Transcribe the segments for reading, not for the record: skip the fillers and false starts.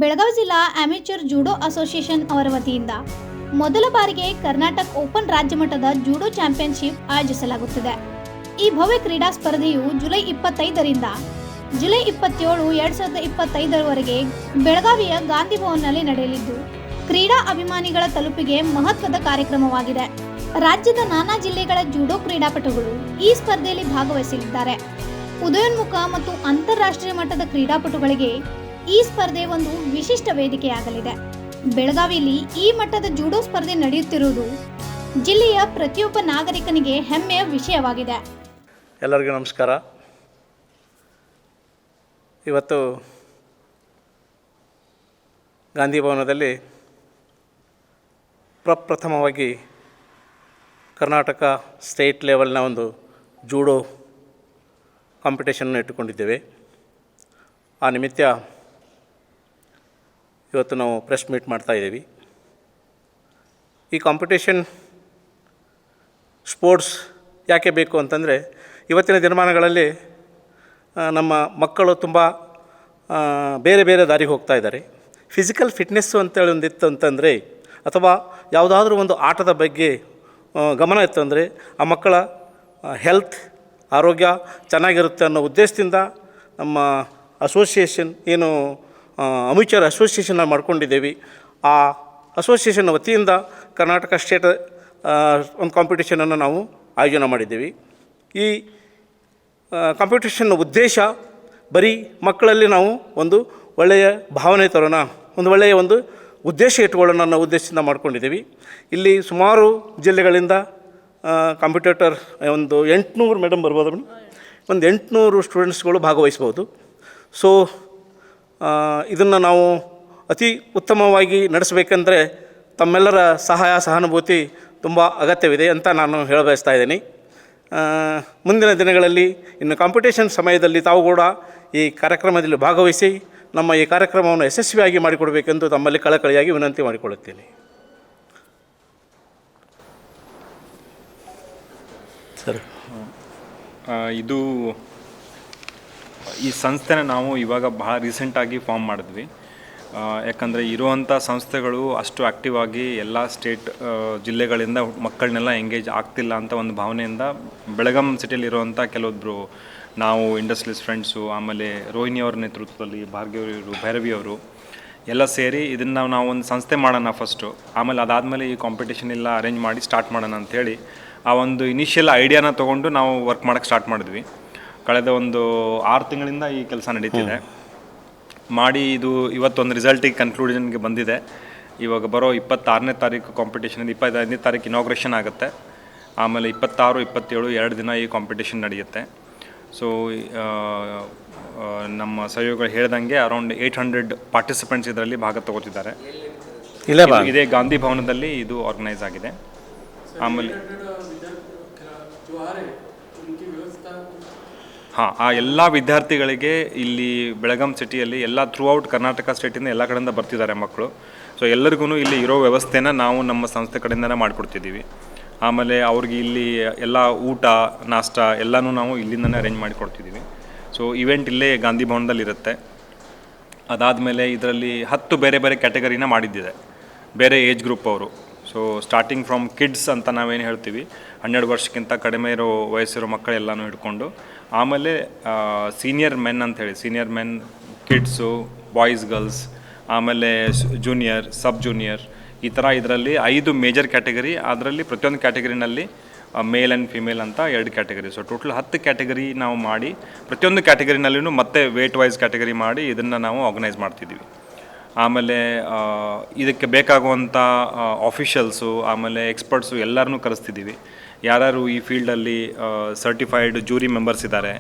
ಬೆಳಗಾವಿ ಜಿಲ್ಲಾ amateur judo association ಅವರ ವತಿಯಿಂದ ಮೊದಲ ಬಾರಿಗೆ ಕರ್ನಾಟಕ ಓಪನ್ ರಾಜ್ಯ ಮಟ್ಟದ ಜೂಡೋ ಚಾಂಪಿಯನ್ಶಿಪ್ ಆಯೋಜಿಸಲಾಗುತ್ತಿದೆ. ಈ ಭವ್ಯ ಕ್ರೀಡಾ ಸ್ಪರ್ಧೆಯು ಜುಲೈ 25ರಿಂದ ಜುಲೈ 27, 2025ರವರೆಗೆ ಬೆಳಗಾವಿಯ ಗಾಂಧಿ ಭವನ್ನಲ್ಲಿ ನಡೆಯಲಿದ್ದು, ಕ್ರೀಡಾ ಅಭಿಮಾನಿಗಳ ತಲುಪಿಗೆ ಮಹತ್ವದ ಕಾರ್ಯಕ್ರಮವಾಗಿದೆ. ರಾಜ್ಯದ ನಾನಾ ಜಿಲ್ಲೆಗಳ ಜೂಡೋ ಕ್ರೀಡಾಪಟುಗಳು ಈ ಸ್ಪರ್ಧೆಯಲ್ಲಿ ಭಾಗವಹಿಸಲಿದ್ದಾರೆ. ಉದಯೋನ್ಮುಖ ಮತ್ತು ಅಂತಾರಾಷ್ಟ್ರೀಯ ಮಟ್ಟದ ಕ್ರೀಡಾಪಟುಗಳಿಗೆ ಈ ಸ್ಪರ್ಧೆ ಒಂದು ವಿಶಿಷ್ಟ ವೇದಿಕೆಯಾಗಲಿದೆ. ಬೆಳಗಾವಿಯಲ್ಲಿ ಈ ಮಟ್ಟದ ಜೂಡೋ ಸ್ಪರ್ಧೆ ನಡೆಯುತ್ತಿರುವುದು ಜಿಲ್ಲೆಯ ಪ್ರತಿಯೊಬ್ಬ ನಾಗರಿಕನಿಗೆ ಹೆಮ್ಮೆಯ ವಿಷಯವಾಗಿದೆ. ಎಲ್ಲರಿಗೂ ನಮಸ್ಕಾರ. ಇವತ್ತು ಗಾಂಧಿ ಭವನದಲ್ಲಿ ಪ್ರಪ್ರಥಮವಾಗಿ ಕರ್ನಾಟಕ ಸ್ಟೇಟ್ ಲೆವೆಲ್ನ ಒಂದು ಜೂಡೋ ಕಾಂಪಿಟೇಷನ್ ಇಟ್ಟುಕೊಂಡಿದ್ದೇವೆ. ಆ ನಿಮಿತ್ತ ಇವತ್ತು ನಾವು ಪ್ರೆಸ್ ಮೀಟ್ ಮಾಡ್ತಾಯಿದ್ದೀವಿ. ಈ ಕಾಂಪಿಟೇಷನ್ ಸ್ಪೋರ್ಟ್ಸ್ ಯಾಕೆ ಬೇಕು ಅಂತಂದರೆ, ಇವತ್ತಿನ ದಿನಮಾನಗಳಲ್ಲಿ ನಮ್ಮ ಮಕ್ಕಳು ತುಂಬ ಬೇರೆ ಬೇರೆ ದಾರಿಗೆ ಹೋಗ್ತಾ ಇದ್ದಾರೆ. ಫಿಸಿಕಲ್ ಫಿಟ್ನೆಸ್ಸು ಅಂತೇಳಿ ಒಂದಿತ್ತು ಅಂತಂದರೆ, ಅಥವಾ ಯಾವುದಾದ್ರೂ ಒಂದು ಆಟದ ಬಗ್ಗೆ ಗಮನ ಇತ್ತು ಅಂದರೆ ಆ ಮಕ್ಕಳ ಹೆಲ್ತ್, ಆರೋಗ್ಯ ಚೆನ್ನಾಗಿರುತ್ತೆ ಅನ್ನೋ ಉದ್ದೇಶದಿಂದ ನಮ್ಮ ಅಸೋಸಿಯೇಷನ್ ಏನು ಅಮೇಚರ್ ಅಸೋಸಿಯೇಷನ್ ಮಾಡ್ಕೊಂಡಿದ್ದೇವೆ. ಆ ಅಸೋಸಿಯೇಷನ್ ವತಿಯಿಂದ ಕರ್ನಾಟಕ ಸ್ಟೇಟ್ ಒಂದು ಕಾಂಪಿಟೇಷನನ್ನು ನಾವು ಆಯೋಜನೆ ಮಾಡಿದ್ದೇವೆ. ಈ ಕಾಂಪಿಟೇಷನ್ನ ಉದ್ದೇಶ ಬರೀ ಮಕ್ಕಳಲ್ಲಿ ನಾವು ಒಂದು ಒಳ್ಳೆಯ ಭಾವನೆ ತರೋಣ, ಒಂದು ಒಳ್ಳೆಯ ಒಂದು ಉದ್ದೇಶ ಇಟ್ಕೊಳ್ಳೋಣ ಅನ್ನೋ ಉದ್ದೇಶದಿಂದ ಮಾಡ್ಕೊಂಡಿದ್ದೀವಿ. ಇಲ್ಲಿ ಸುಮಾರು ಜಿಲ್ಲೆಗಳಿಂದ ಕಾಂಪಿಟೇಟರ್ ಒಂದು 800 ಮೇಡಮ್ ಬರ್ಬೋದು ಮೇಡಮ್, ಒಂದು 800 ಸ್ಟೂಡೆಂಟ್ಸ್ಗಳು ಭಾಗವಹಿಸ್ಬೋದು. ಸೊ ಇದನ್ನು ನಾವು ಅತಿ ಉತ್ತಮವಾಗಿ ನಡೆಸಬೇಕೆಂದರೆ ತಮ್ಮೆಲ್ಲರ ಸಹಾಯ ಸಹಾನುಭೂತಿ ತುಂಬ ಅಗತ್ಯವಿದೆ ಅಂತ ನಾನು ಹೇಳಬಯಸ್ತಾ ಇದ್ದೀನಿ. ಮುಂದಿನ ದಿನಗಳಲ್ಲಿ ಇನ್ನು ಕಾಂಪಿಟೇಷನ್ ಸಮಯದಲ್ಲಿ ತಾವು ಕೂಡ ಈ ಕಾರ್ಯಕ್ರಮದಲ್ಲಿ ಭಾಗವಹಿಸಿ ನಮ್ಮ ಈ ಕಾರ್ಯಕ್ರಮವನ್ನು ಯಶಸ್ವಿಯಾಗಿ ಮಾಡಿಕೊಡಬೇಕೆಂದು ತಮ್ಮಲ್ಲಿ ಕಳಕಳಿಯಾಗಿ ವಿನಂತಿ ಮಾಡಿಕೊಳ್ಳುತ್ತೇನೆ. ಸರ್, ಇದು ಈ ಸಂಸ್ಥೆನ ನಾವು ಇವಾಗ ಭಾಳ ರೀಸೆಂಟಾಗಿ ಫಾರ್ಮ್ ಮಾಡಿದ್ವಿ. ಯಾಕಂದರೆ ಇರುವಂಥ ಸಂಸ್ಥೆಗಳು ಅಷ್ಟು ಆ್ಯಕ್ಟಿವ್ ಆಗಿ ಎಲ್ಲ ಸ್ಟೇಟ್ ಜಿಲ್ಲೆಗಳಿಂದ ಮಕ್ಕಳನ್ನೆಲ್ಲ ಎಂಗೇಜ್ ಆಗ್ತಿಲ್ಲ ಅಂತ ಒಂದು ಭಾವನೆಯಿಂದ ಬೆಳಗಾಂ ಸಿಟಿಯಲ್ಲಿರುವಂಥ ಕೆಲವೊಬ್ಬರು ನಾವು ಇಂಡಸ್ಟ್ರಿಯಲಿಸ್ಟ್ ಫ್ರೆಂಡ್ಸು, ಆಮೇಲೆ ರೋಹಿಣಿ ಅವ್ರ ನೇತೃತ್ವದಲ್ಲಿ ಭಾರ್ಗವಿಯವರು, ಭೈರವಿಯವರು ಎಲ್ಲ ಸೇರಿ ಇದನ್ನು ನಾವು ಒಂದು ಸಂಸ್ಥೆ ಮಾಡೋಣ ಫಸ್ಟು, ಆಮೇಲೆ ಅದಾದಮೇಲೆ ಈ ಕಾಂಪಿಟೇಷನ್ ಎಲ್ಲ ಅರೇಂಜ್ ಮಾಡಿ ಸ್ಟಾರ್ಟ್ ಮಾಡೋಣ ಅಂಥೇಳಿ ಆ ಒಂದು ಇನಿಷಿಯಲ್ ಐಡಿಯಾನ ತೊಗೊಂಡು ನಾವು ವರ್ಕ್ ಮಾಡೋಕ್ಕೆ ಸ್ಟಾರ್ಟ್ ಮಾಡಿದ್ವಿ. ಕಳೆದ ಒಂದು 6 ತಿಂಗಳಿಂದ ಈ ಕೆಲಸ ನಡೀತಿದೆ. ಮಾಡಿ ಇದು ಇವತ್ತೊಂದು ರಿಸಲ್ಟಿಗೆ ಕನ್ಕ್ಲೂಷನ್ಗೆ ಬಂದಿದೆ. ಇವಾಗ ಬರೋ 26ನೇ ತಾರೀಕು ಕಾಂಪಿಟೇಷನ್, 25ನೇ ತಾರೀಕು ಇನಾಗ್ರೇಷನ್ ಆಗುತ್ತೆ. ಆಮೇಲೆ 26, 27 2 ದಿನ ಈ ಕಾಂಪಿಟೇಷನ್ ನಡೆಯುತ್ತೆ. ಸೊ ನಮ್ಮ ಸಹಯೋಗಿಗಳು ಹೇಳ್ದಂಗೆ ಅರೌಂಡ್ 800 ಪಾರ್ಟಿಸಿಪೆಂಟ್ಸ್ ಇದರಲ್ಲಿ ಭಾಗ ತಗೋತಿದ್ದಾರೆ. ಇದೇ ಗಾಂಧಿ ಭವನದಲ್ಲಿ ಇದು ಆರ್ಗನೈಸ್ ಆಗಿದೆ. ಆಮೇಲೆ ಆ ಎಲ್ಲ ವಿದ್ಯಾರ್ಥಿಗಳಿಗೆ ಇಲ್ಲಿ ಬೆಳಗಾಂ ಸಿಟಿಯಲ್ಲಿ ಎಲ್ಲ ಥ್ರೂ ಔಟ್ ಕರ್ನಾಟಕ ಸ್ಟೇಟಿಂದ ಎಲ್ಲ ಕಡೆಯಿಂದ ಬರ್ತಿದ್ದಾರೆ ಮಕ್ಕಳು. ಸೊ ಎಲ್ಲರಿಗೂ ಇಲ್ಲಿ ಇರೋ ವ್ಯವಸ್ಥೆನ ನಾವು ನಮ್ಮ ಸಂಸ್ಥೆ ಕಡೆಯಿಂದನೇ ಮಾಡಿಕೊಡ್ತಿದ್ದೀವಿ. ಆಮೇಲೆ ಅವ್ರಿಗೆ ಇಲ್ಲಿ ಎಲ್ಲ ಊಟ, ನಾಷ್ಟ ಎಲ್ಲನೂ ನಾವು ಇಲ್ಲಿಂದನೇ ಅರೇಂಜ್ ಮಾಡಿ ಕೊಡ್ತಿದ್ದೀವಿ. ಸೊ ಇವೆಂಟ್ ಇಲ್ಲೇ ಗಾಂಧಿ ಭವನದಲ್ಲಿ ಇರುತ್ತೆ. ಅದಾದಮೇಲೆ ಇದರಲ್ಲಿ 10 ಬೇರೆ ಬೇರೆ ಕ್ಯಾಟಗರಿನ ಮಾಡಿದ್ದಿದೆ, ಬೇರೆ ಏಜ್ ಗ್ರೂಪ್ ಅವರು. ಸೊ ಸ್ಟಾರ್ಟಿಂಗ್ ಫ್ರಮ್ ಕಿಡ್ಸ್ ಅಂತ ನಾವೇನು ಹೇಳ್ತೀವಿ, 12 ವರ್ಷಕ್ಕಿಂತ ಕಡಿಮೆ ಇರೋ ವಯಸ್ಸಿರೋ ಮಕ್ಕಳೆಲ್ಲನೂ ಹಿಡ್ಕೊಂಡು, ಆಮೇಲೆ ಸೀನಿಯರ್ ಮೆನ್ ಅಂಥೇಳಿ, senior men, kids, boys, girls, ಆಮೇಲೆ ಜೂನಿಯರ್, ಸಬ್ ಜೂನಿಯರ್, ಈ ಥರ ಇದರಲ್ಲಿ 5 ಮೇಜರ್ ಕ್ಯಾಟಗರಿ. ಅದರಲ್ಲಿ ಪ್ರತಿಯೊಂದು ಕ್ಯಾಟಗರಿನಲ್ಲಿ ಮೇಲ್ ಆ್ಯಂಡ್ ಫಿಮೇಲ್ ಅಂತ 2 ಕ್ಯಾಟಗರಿ. ಸೊ ಟೋಟಲ್ 10 ಕ್ಯಾಟಗರಿ ನಾವು ಮಾಡಿ, ಪ್ರತಿಯೊಂದು ಕ್ಯಾಟಗರಿನಲ್ಲೂ ಮತ್ತೆ ವೇಟ್ ವೈಸ್ ಕ್ಯಾಟಗರಿ ಮಾಡಿ ಇದನ್ನು ನಾವು ಆರ್ಗನೈಸ್ ಮಾಡ್ತಿದ್ದೀವಿ. ಆಮೇಲೆ ಇದಕ್ಕೆ ಬೇಕಾಗುವಂಥ ಆಫಿಷಿಯಲ್ಸು, ಆಮೇಲೆ ಎಕ್ಸ್ಪರ್ಟ್ಸು ಎಲ್ಲರನ್ನೂ ಕರೆಸ್ತಿದ್ದೀವಿ. ಯಾರು ಈ ಫೀಲ್ಡಲ್ಲಿ ಸರ್ಟಿಫೈಡ್ ಜೂರಿ ಮೆಂಬರ್ಸ್ ಇದ್ದಾರೆ,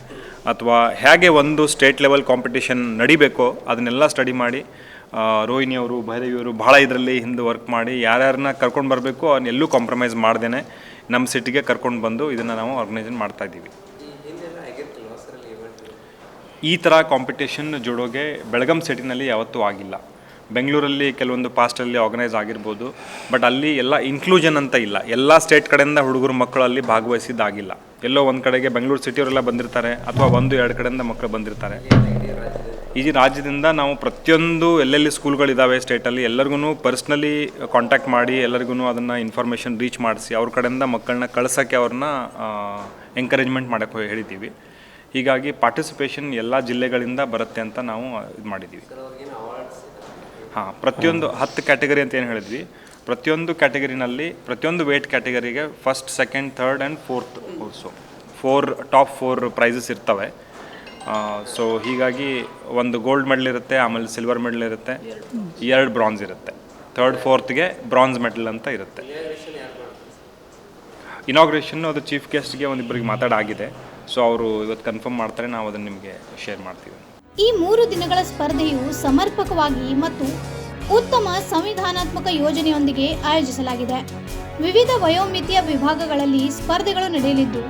ಅಥವಾ ಹೇಗೆ ಒಂದು ಸ್ಟೇಟ್ ಲೆವೆಲ್ ಕಾಂಪಿಟೇಷನ್ ನಡಿಬೇಕೋ ಅದನ್ನೆಲ್ಲ ಸ್ಟಡಿ ಮಾಡಿ, ರೋಹಿಣಿಯವರು, ಭೈರವಿಯವರು ಭಾಳ ಇದರಲ್ಲಿ ಹಿಂದೆ ವರ್ಕ್ ಮಾಡಿ ಯಾರ್ಯಾರನ್ನ ಕರ್ಕೊಂಡು ಬರಬೇಕು ಅವನ್ನೆಲ್ಲೂ ಕಾಂಪ್ರಮೈಸ್ ಮಾಡ್ದೇ ನಮ್ಮ ಸಿಟಿಗೆ ಕರ್ಕೊಂಡು ಬಂದು ಇದನ್ನು ನಾವು ಆರ್ಗನೈಸೇಷನ್ ಮಾಡ್ತಾಯಿದ್ದೀವಿ. ಈ ಥರ ಕಾಂಪಿಟೇಷನ್ ಜೂಡೋಗೆ ಬೆಳಗಾಂ ಸಿಟಿನಲ್ಲಿ ಯಾವತ್ತೂ ಆಗಿಲ್ಲ. ಬೆಂಗಳೂರಲ್ಲಿ ಕೆಲವೊಂದು ಪಾಸ್ಟಲ್ಲಿ ಆರ್ಗನೈಸ್ ಆಗಿರ್ಬೋದು, ಬಟ್ ಅಲ್ಲಿ ಎಲ್ಲ ಇನ್ಕ್ಲೂಷನ್ ಅಂತ ಇಲ್ಲ. ಎಲ್ಲ ಸ್ಟೇಟ್ ಕಡೆಯಿಂದ ಹುಡುಗರು ಮಕ್ಕಳು ಅಲ್ಲಿ ಭಾಗವಹಿಸಿದ್ದಾಗಿಲ್ಲ. ಎಲ್ಲೋ ಒಂದು ಕಡೆಗೆ ಬೆಂಗಳೂರು ಸಿಟಿಯವರೆಲ್ಲ ಬಂದಿರ್ತಾರೆ, ಅಥವಾ 1-2 ಕಡೆಯಿಂದ ಮಕ್ಕಳು ಬಂದಿರ್ತಾರೆ. ಈ ರಾಜ್ಯದಿಂದ ನಾವು ಪ್ರತಿಯೊಂದು ಎಲ್ಲೆಲ್ಲಿ ಸ್ಕೂಲ್ಗಳಿದ್ದಾವೆ ಸ್ಟೇಟಲ್ಲಿ ಎಲ್ಲರಿಗೂ ಪರ್ಸ್ನಲಿ ಕಾಂಟ್ಯಾಕ್ಟ್ ಮಾಡಿ ಎಲ್ಲರಿಗೂ ಅದನ್ನು ಇನ್ಫಾರ್ಮೇಷನ್ ರೀಚ್ ಮಾಡಿಸಿ ಅವ್ರ ಕಡೆಯಿಂದ ಮಕ್ಕಳನ್ನ ಕಳ್ಸೋಕ್ಕೆ ಅವ್ರನ್ನ ಎಂಕರೇಜ್ಮೆಂಟ್ ಮಾಡೋಕ್ಕೆ ಹೇಳಿದ್ದೀವಿ. ಹೀಗಾಗಿ ಪಾರ್ಟಿಸಿಪೇಷನ್ ಎಲ್ಲ ಜಿಲ್ಲೆಗಳಿಂದ ಬರುತ್ತೆ ಅಂತ ನಾವು ಇದು ಮಾಡಿದ್ದೀವಿ. ಹಾಂ, ಪ್ರತಿಯೊಂದು 10 ಕ್ಯಾಟಗರಿ ಅಂತ ಏನು ಹೇಳಿದ್ವಿ, ಪ್ರತಿಯೊಂದು ಕ್ಯಾಟಗರಿನಲ್ಲಿ ಪ್ರತಿಯೊಂದು ವೇಟ್ ಕ್ಯಾಟಗರಿಗೆ first, second, third and fourth also 4 top 4 prizes ಇರ್ತವೆ. ಸೊ ಹೀಗಾಗಿ ಒಂದು ಗೋಲ್ಡ್ ಮೆಡಲ್ ಇರುತ್ತೆ, ಆಮೇಲೆ ಸಿಲ್ವರ್ ಮೆಡಲ್ ಇರುತ್ತೆ, 2 ಬ್ರಾನ್ಸ್ ಇರುತ್ತೆ, 3rd 4thಗೆ ಬ್ರಾನ್ಸ್ ಮೆಡಲ್ ಅಂತ ಇರುತ್ತೆ. ಇನಾಗ್ರೇಷನ್ ಅದು ಚೀಫ್ ಗೆಸ್ಟ್ಗೆ ಒಂದಿಬ್ಬರಿಗೆ ಮಾತಾಡಾಗಿದೆ. ಸೊ ಅವರು ಇವತ್ತು ಕನ್ಫರ್ಮ್ ಮಾಡ್ತಾರೆ, ನಾವು ಅದನ್ನು ನಿಮಗೆ ಶೇರ್ ಮಾಡ್ತೀವಿ. ಈ 3 ದಿನಗಳ ಸ್ಪರ್ಧೆಯು ಸಮರ್ಪಕವಾಗಿ ಮತ್ತು ಉತ್ತಮ ಸಂವಿಧಾನಾತ್ಮಕ ಯೋಜನೆಯೊಂದಿಗೆ ಆಯೋಜಿಸಲಾಗಿದೆ. ವಿವಿಧ ವಯೋಮಿತಿಯ ವಿಭಾಗಗಳಲ್ಲಿ ಸ್ಪರ್ಧೆಗಳು ನಡೆಯಲಿದ್ದು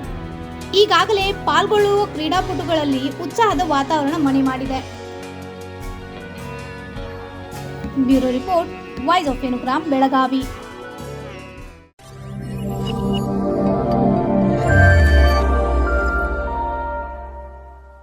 ಈಗಾಗಲೇ ಪಾಲ್ಗೊಳ್ಳುವ ಕ್ರೀಡಾಪಟುಗಳಲ್ಲಿ ಉತ್ಸಾಹದ ವಾತಾವರಣ ಮನೆ ಮಾಡಿದೆ. Bureau report, voice of Venugram, Belagavi.